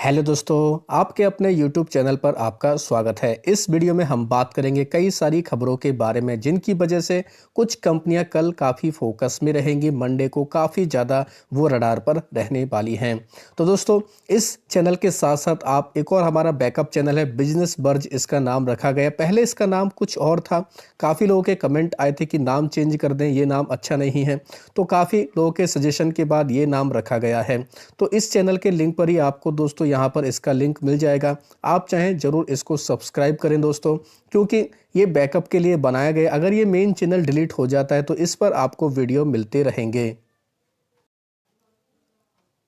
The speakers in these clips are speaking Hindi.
हेलो दोस्तों, आपके अपने YouTube चैनल पर आपका स्वागत है। इस वीडियो में हम बात करेंगे कई सारी खबरों के बारे में जिनकी वजह से कुछ कंपनियां कल काफ़ी फोकस में रहेंगी। मंडे को काफ़ी ज़्यादा वो रडार पर रहने वाली हैं। तो दोस्तों, इस चैनल के साथ साथ आप एक और हमारा बैकअप चैनल है बिजनेस बर्ज, इसका नाम रखा गया। पहले इसका नाम कुछ और था। काफ़ी लोगों के कमेंट आए थे कि नाम चेंज कर दें, ये नाम अच्छा नहीं है। तो काफ़ी लोगों के सजेशन के बाद ये नाम रखा गया है। तो इस चैनल के लिंक पर ही आपको दोस्तों यहाँ पर इसका लिंक मिल जाएगा। आप चाहें ज़रूर इसको सब्सक्राइब करें दोस्तों, क्योंकि ये बैकअप के लिए बनाया गया। अगर ये मेन चैनल डिलीट हो जाता है तो इस पर आपको वीडियो मिलते रहेंगे।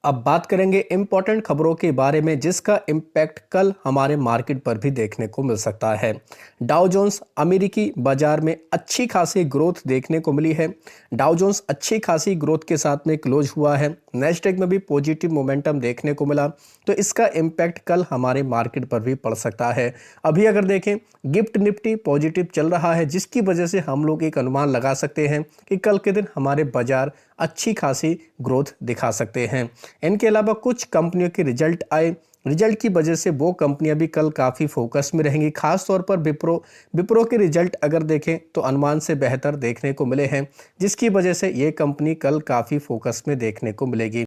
अब बात करेंगे इंपॉर्टेंट खबरों के बारे में जिसका इम्पैक्ट कल हमारे मार्केट पर भी देखने को मिल सकता है। डाउ जोन्स अमेरिकी बाजार में अच्छी खासी ग्रोथ देखने को मिली है। डाउ जोन्स अच्छी खासी ग्रोथ के साथ में क्लोज हुआ है। नेस्डैक में भी पॉजिटिव मोमेंटम देखने को मिला, तो इसका इम्पैक्ट कल हमारे मार्केट पर भी पड़ सकता है। अभी अगर देखें, गिफ्ट निफ्टी पॉजिटिव चल रहा है, जिसकी वजह से हम लोग एक अनुमान लगा सकते हैं कि कल के दिन हमारे बाजार अच्छी खासी ग्रोथ दिखा सकते हैं। इनके अलावा कुछ कंपनियों के रिजल्ट आए, रिजल्ट की वजह से वो कंपनियां भी कल काफ़ी फोकस में रहेंगी। खास तौर पर विप्रो के रिजल्ट अगर देखें तो अनुमान से बेहतर देखने को मिले हैं, जिसकी वजह से ये कंपनी कल काफ़ी फोकस में देखने को मिलेगी।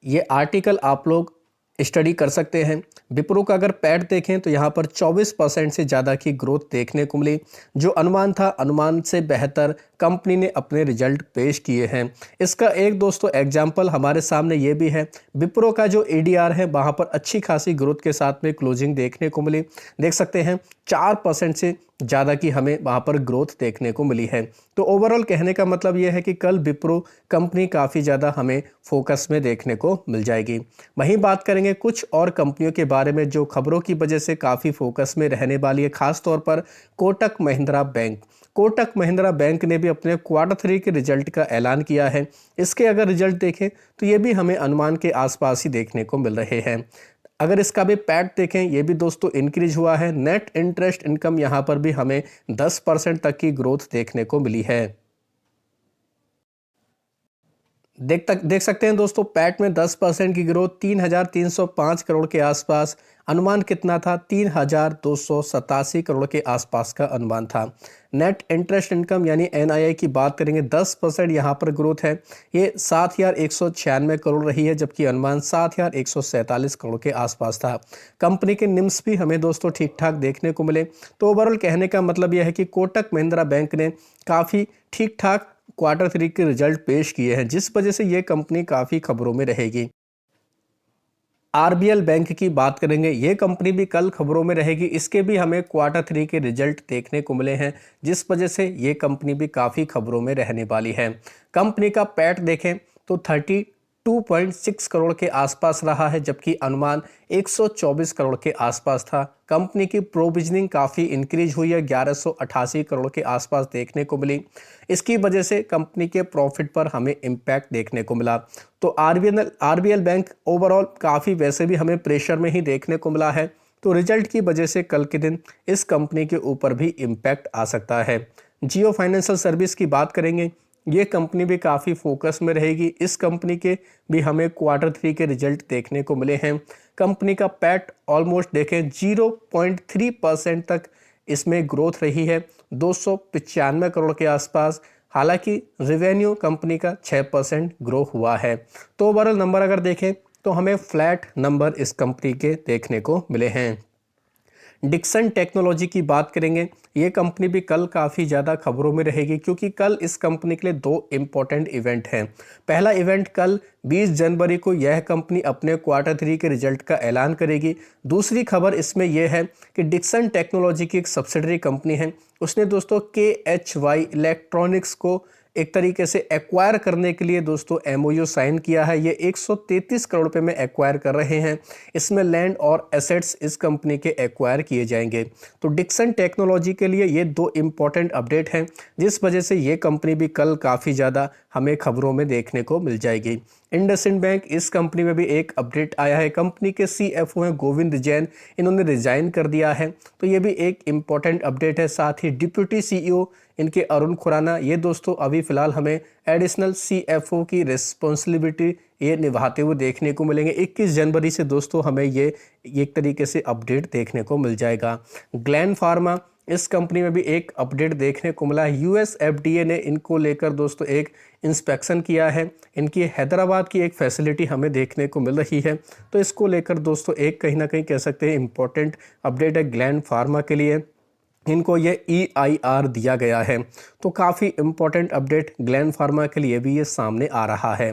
ये आर्टिकल आप लोग स्टडी कर सकते हैं। विप्रो का अगर पैट देखें तो यहाँ पर 24% से ज़्यादा की ग्रोथ देखने को मिली। जो अनुमान था, अनुमान से बेहतर कंपनी ने अपने रिजल्ट पेश किए हैं। इसका एक दोस्तों एग्जाम्पल हमारे सामने ये भी है। विप्रो का जो एडीआर है वहाँ पर अच्छी खासी ग्रोथ के साथ में क्लोजिंग देखने को मिली। देख सकते हैं 4% से ज़्यादा की हमें वहाँ पर ग्रोथ देखने को मिली है। तो ओवरऑल कहने का मतलब ये है कि कल विप्रो कंपनी काफ़ी ज़्यादा हमें फोकस में देखने को मिल जाएगी। वहीं बात करेंगे कुछ और कंपनियों के बारे में जो खबरों की वजह से काफ़ी फोकस में रहने वाली है। खास तौर पर कोटक महिंद्रा बैंक। कोटक महिंद्रा बैंक ने भी अपने क्वार्टर 3 के रिजल्ट का ऐलान किया है। इसके अगर रिजल्ट देखें तो ये भी हमें अनुमान के आसपास ही देखने को मिल रहे हैं। अगर इसका भी पैट देखें, ये भी दोस्तों इंक्रीज हुआ है। नेट इंटरेस्ट इनकम यहाँ पर भी हमें 10% तक की ग्रोथ देखने को मिली है। देख सकते हैं दोस्तों, पैट में 10% की ग्रोथ, 3,305 करोड़ के आसपास। अनुमान कितना था? 3,287 करोड़ के आसपास का अनुमान था। नेट इंटरेस्ट इनकम यानी एनआईआई की बात करेंगे, 10% यहाँ पर ग्रोथ है। ये 7,196 करोड़ रही है, जबकि अनुमान 7,147 करोड़ के आसपास था। कंपनी के निम्स भी हमें दोस्तों ठीक ठाक देखने को मिले। तो ओवरऑल कहने का मतलब यह है कि कोटक महिंद्रा बैंक ने काफ़ी ठीक ठाक क्वार्टर 3 के रिजल्ट पेश किए हैं, जिस वजह से ये कंपनी काफ़ी खबरों में रहेगी। आरबीएल बैंक की बात करेंगे, ये कंपनी भी कल खबरों में रहेगी। इसके भी हमें क्वार्टर 3 के रिजल्ट देखने को मिले हैं, जिस वजह से ये कंपनी भी काफ़ी खबरों में रहने वाली है। कंपनी का पैट देखें तो 32.6 करोड़ के आसपास रहा है, जबकि अनुमान 124 करोड़ के आसपास था। कंपनी की प्रोविजनिंग काफ़ी इंक्रीज हुई है, 1188 करोड़ के आसपास देखने को मिली। इसकी वजह से कंपनी के प्रॉफिट पर हमें इम्पैक्ट देखने को मिला। तो आरबीएल बैंक ओवरऑल काफ़ी वैसे भी हमें प्रेशर में ही देखने को मिला है। तो रिजल्ट की वजह से कल के दिन इस कंपनी के ऊपर भी इम्पैक्ट आ सकता है। जियो फाइनेंशियल सर्विस की बात करेंगे, ये कंपनी भी काफ़ी फोकस में रहेगी। इस कंपनी के भी हमें क्वार्टर 3 के रिजल्ट देखने को मिले हैं। कंपनी का पैट ऑलमोस्ट देखें 0.3% तक इसमें ग्रोथ रही है, 295 करोड़ के आसपास। हालांकि रेवेन्यू कंपनी का 6% ग्रो हुआ है। तो ओवरऑल नंबर अगर देखें तो हमें फ्लैट नंबर इस कंपनी के देखने को मिले हैं। डिक्सन टेक्नोलॉजी की बात करेंगे, ये कंपनी भी कल काफ़ी ज़्यादा खबरों में रहेगी, क्योंकि कल इस कंपनी के लिए दो इम्पोर्टेंट इवेंट हैं। पहला इवेंट कल 20 जनवरी को यह कंपनी अपने क्वार्टर 3 के रिजल्ट का ऐलान करेगी। दूसरी खबर इसमें यह है कि डिक्सन टेक्नोलॉजी की एक सब्सिडरी कंपनी है, उसने दोस्तों KHY इलेक्ट्रॉनिक्स को एक तरीके से एक्वायर करने के लिए दोस्तों MOU साइन किया है। ये 133 करोड़ रुपए में एक्वायर कर रहे हैं। इसमें लैंड और एसेट्स इस कंपनी के एक्वायर किए जाएंगे। तो डिक्सन टेक्नोलॉजी के लिए ये दो इम्पॉर्टेंट अपडेट हैं, जिस वजह से ये कंपनी भी कल काफ़ी ज़्यादा हमें खबरों में देखने को मिल जाएगी। इंडसइंड बैंक, इस कंपनी में भी एक अपडेट आया है। कंपनी के CFO हैं गोविंद जैन, इन्होंने रिजाइन कर दिया है। तो ये भी एक इम्पॉर्टेंट अपडेट है। साथ ही डिप्यूटी CEO इनके अरुण खुराना, ये दोस्तों अभी फ़िलहाल हमें एडिशनल CFO की रिस्पॉन्सिबिलिटी ये निभाते हुए देखने को मिलेंगे। 21 जनवरी से दोस्तों हमें ये एक तरीके से अपडेट देखने को मिल जाएगा। ग्लैंड फार्मा, इस कंपनी में भी एक अपडेट देखने को मिला है। US FDA ने इनको लेकर दोस्तों एक इंस्पेक्शन किया है। इनकी हैदराबाद की एक फैसिलिटी हमें देखने को मिल रही है, तो इसको लेकर दोस्तों एक कहीं ना कहीं कह सकते हैं इम्पोर्टेंट अपडेट है ग्लैंड फार्मा के लिए। इनको ये EIR दिया गया है, तो काफ़ी इम्पोर्टेंट अपडेट ग्लैंड फार्मा के लिए भी ये सामने आ रहा है।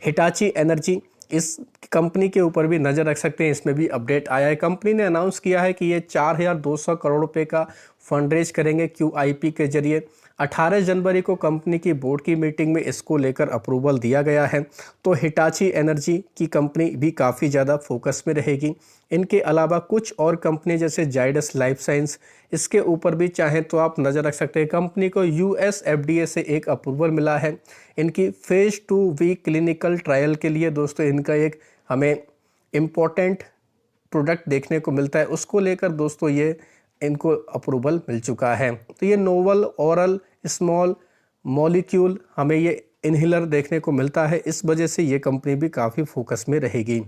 हिटाची एनर्जी, इस कंपनी के ऊपर भी नज़र रख सकते हैं, इसमें भी अपडेट आया है। कंपनी ने अनाउंस किया है कि ये 4200 करोड़ रुपए का फंड रेज करेंगे QIP के जरिए। 18 जनवरी को कंपनी की बोर्ड की मीटिंग में इसको लेकर अप्रूवल दिया गया है। तो हिटाची एनर्जी की कंपनी भी काफ़ी ज़्यादा फोकस में रहेगी। इनके अलावा कुछ और कंपनी जैसे जाइडस लाइफ साइंस, इसके ऊपर भी चाहें तो आप नज़र रख सकते हैं। कंपनी को US FDA से एक अप्रूवल मिला है इनकी फेज़ 2 क्लिनिकल ट्रायल के लिए। दोस्तों इनका एक हमें इम्पोर्टेंट प्रोडक्ट देखने को मिलता है, उसको लेकर दोस्तों ये इनको अप्रूवल मिल चुका है। तो ये नोवल ओरल स्मॉल मॉलिक्यूल हमें ये इनहेलर देखने को मिलता है, इस वजह से ये कंपनी भी काफ़ी फोकस में रहेगी।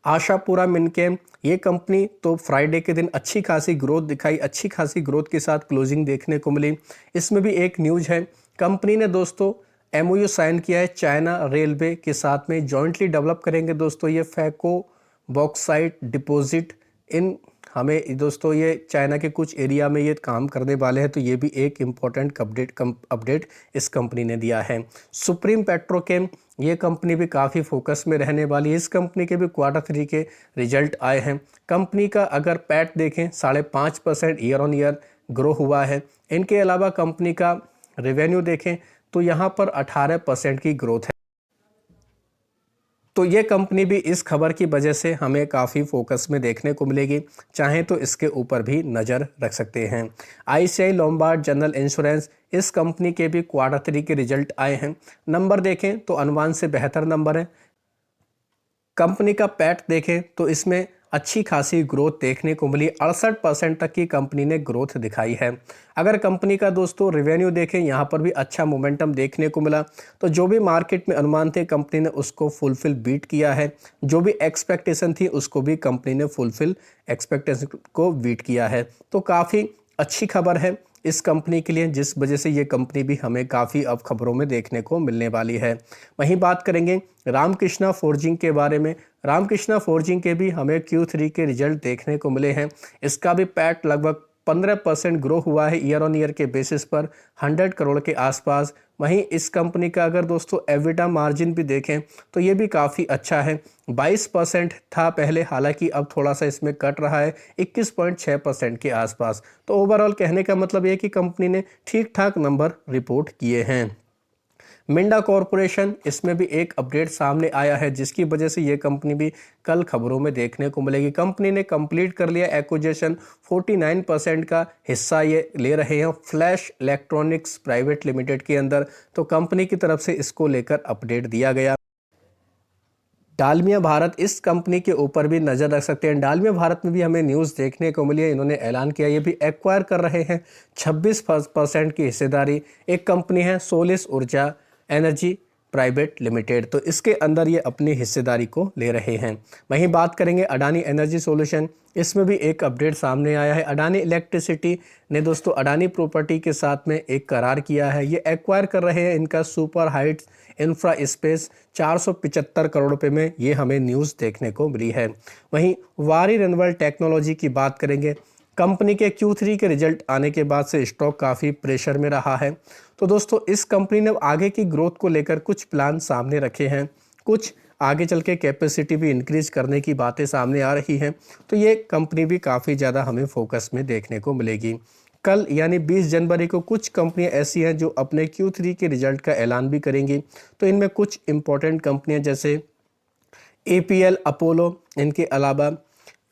आशापुरा मिनकेम, ये कंपनी तो फ्राइडे के दिन अच्छी खासी ग्रोथ दिखाई, अच्छी खासी ग्रोथ के साथ क्लोजिंग देखने को मिली। इसमें भी एक न्यूज़ है, कंपनी ने दोस्तों MOU साइन किया है चाइना रेलवे के साथ में, जॉइंटली डेवलप करेंगे दोस्तों ये फैको बॉक्साइट डिपॉजिट। इन हमें दोस्तों ये चाइना के कुछ एरिया में ये काम करने वाले हैं, तो ये भी एक इम्पॉर्टेंट अपडेट इस कंपनी ने दिया है। सुप्रीम पेट्रोकेम, ये कंपनी भी काफ़ी फोकस में रहने वाली है। इस कंपनी के भी Q3 के रिजल्ट आए हैं। कंपनी का अगर पैट देखें 5.5% ईयर ऑन ईयर ग्रो हुआ है। इनके अलावा कंपनी का रेवेन्यू देखें तो यहाँ पर 18% की ग्रोथ है। तो ये कंपनी भी इस खबर की वजह से हमें काफ़ी फोकस में देखने को मिलेगी, चाहें तो इसके ऊपर भी नज़र रख सकते हैं। ICICI लोम्बार्ड जनरल इंश्योरेंस, इस कंपनी के भी Q3 के रिजल्ट आए हैं। नंबर देखें तो अनुमान से बेहतर नंबर है। कंपनी का पैट देखें तो इसमें अच्छी खासी ग्रोथ देखने को मिली, 68% तक की कंपनी ने ग्रोथ दिखाई है। अगर कंपनी का दोस्तों रिवेन्यू देखें, यहाँ पर भी अच्छा मोमेंटम देखने को मिला। तो जो भी मार्केट में अनुमान थे कंपनी ने उसको फुलफिल बीट किया है, जो भी एक्सपेक्टेशन थी उसको भी कंपनी ने फुलफिल एक्सपेक्टेशन को बीट किया है। तो काफ़ी अच्छी खबर है इस कंपनी के लिए, जिस वजह से ये कंपनी भी हमें काफ़ी अब खबरों में देखने को मिलने वाली है। वहीं बात करेंगे रामकृष्णा फोर्जिंग के बारे में। रामकृष्णा फोर्जिंग के भी हमें Q3 के रिजल्ट देखने को मिले हैं। इसका भी पैट लगभग 15% ग्रो हुआ है ईयर ऑन ईयर के बेसिस पर, 100 करोड़ के आसपास। वहीं इस कंपनी का अगर दोस्तों एविडा मार्जिन भी देखें तो ये भी काफ़ी अच्छा है, 22% था पहले, हालांकि अब थोड़ा सा इसमें कट रहा है 21.6% के आसपास। तो ओवरऑल कहने का मतलब ये कि कंपनी ने ठीक ठाक नंबर रिपोर्ट किए हैं। मिंडा कॉरपोरेशन, इसमें भी एक अपडेट सामने आया है जिसकी वजह से ये कंपनी भी कल खबरों में देखने को मिलेगी। कंपनी ने कंप्लीट कर लिया एक्विजिशन, 49% का हिस्सा ये ले रहे हैं फ्लैश इलेक्ट्रॉनिक्स प्राइवेट लिमिटेड के अंदर। तो कंपनी की तरफ से इसको लेकर अपडेट दिया गया। डालमिया भारत, इस कंपनी के ऊपर भी नज़र रख सकते हैं। डालमिया भारत में भी हमें न्यूज़ देखने को मिली है, इन्होंने ऐलान किया ये भी एक्वायर कर रहे हैं 26% की हिस्सेदारी। एक कंपनी है सोलिस ऊर्जा एनर्जी प्राइवेट लिमिटेड, तो इसके अंदर ये अपनी हिस्सेदारी को ले रहे हैं। वहीं बात करेंगे अडानी एनर्जी सॉल्यूशन, इसमें भी एक अपडेट सामने आया है। अडानी इलेक्ट्रिसिटी ने दोस्तों अडानी प्रॉपर्टी के साथ में एक करार किया है, ये एक्वायर कर रहे हैं इनका super Heights infra space 475 crore रुपए में, ये हमें न्यूज़ देखने को मिली है। वहीं वारी रिन्यूएबल टेक्नोलॉजी की बात करेंगे, कंपनी के Q3 के रिजल्ट आने के बाद से स्टॉक काफ़ी प्रेशर में रहा है। तो दोस्तों इस कंपनी ने आगे की ग्रोथ को लेकर कुछ प्लान सामने रखे हैं, कुछ आगे चल के कैपेसिटी भी इंक्रीज करने की बातें सामने आ रही हैं। तो ये कंपनी भी काफ़ी ज़्यादा हमें फोकस में देखने को मिलेगी। कल यानी 20 जनवरी को कुछ कंपनियां ऐसी हैं जो अपने Q3 के रिजल्ट का ऐलान भी करेंगी। तो इनमें कुछ इंपॉर्टेंट कंपनियां जैसे APL अपोलो, इनके अलावा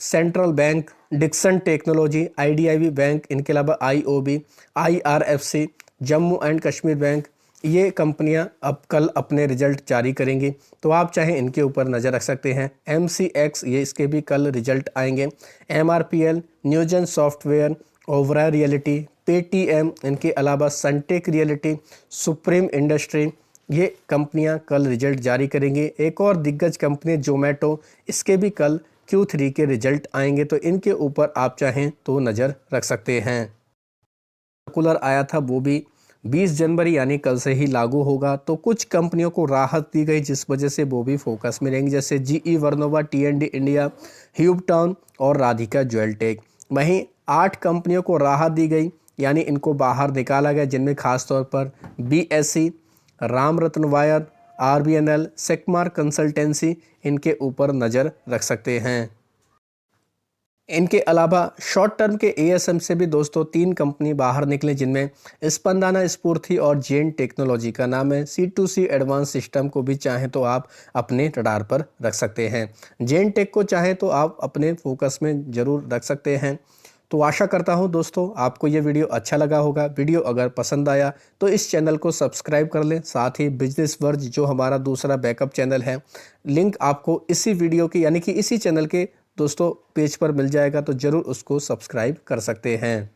Central Bank, Dixon Technology, IDIB bank, इनके अलावा IOB, IRFC, Jammu and Kashmir Bank, ये कंपनियां अब कल अपने रिजल्ट जारी करेंगी। तो आप चाहें इनके ऊपर नज़र रख सकते हैं। MCX, ये इसके भी कल रिजल्ट आएंगे। MRPL, न्यूजन software, Obra reality, Paytm, इनके अलावा सनटेक रियलिटी, सुप्रीम इंडस्ट्री, ये कंपनियां कल रिजल्ट जारी करेंगी। एक और दिग्गज कंपनी जोमेटो, इसके भी कल Q3 के रिजल्ट आएंगे, तो इनके ऊपर आप चाहें तो नज़र रख सकते हैं। सर्कुलर आया था, वो भी 20 जनवरी यानी कल से ही लागू होगा, तो कुछ कंपनियों को राहत दी गई जिस वजह से वो भी फोकस में रहेंगी, जैसे GE वर्नोवा, TND इंडिया, ह्यूबटाउन और राधिका ज्वेलटेक। वहीं 8 कंपनियों को राहत दी गई, यानी इनको बाहर निकाला गया, जिनमें खासतौर पर BSE, राम रतन वायर, RBNL, सेकमार कंसल्टेंसी, इनके ऊपर नज़र रख सकते हैं। इनके अलावा शॉर्ट टर्म के ASM से भी दोस्तों 3 कंपनी बाहर निकले, जिनमें स्पंदाना स्फूर्ति और जेन टेक्नोलॉजी का नाम है। C2C एडवांस सिस्टम को भी चाहें तो आप अपने रडार पर रख सकते हैं। जेन टेक को चाहें तो आप अपने फोकस में ज़रूर रख सकते हैं। तो आशा करता हूं दोस्तों आपको ये वीडियो अच्छा लगा होगा। वीडियो अगर पसंद आया तो इस चैनल को सब्सक्राइब कर लें, साथ ही बिजनेस वर्ज जो हमारा दूसरा बैकअप चैनल है, लिंक आपको इसी वीडियो की यानी कि इसी चैनल के दोस्तों पेज पर मिल जाएगा, तो ज़रूर उसको सब्सक्राइब कर सकते हैं।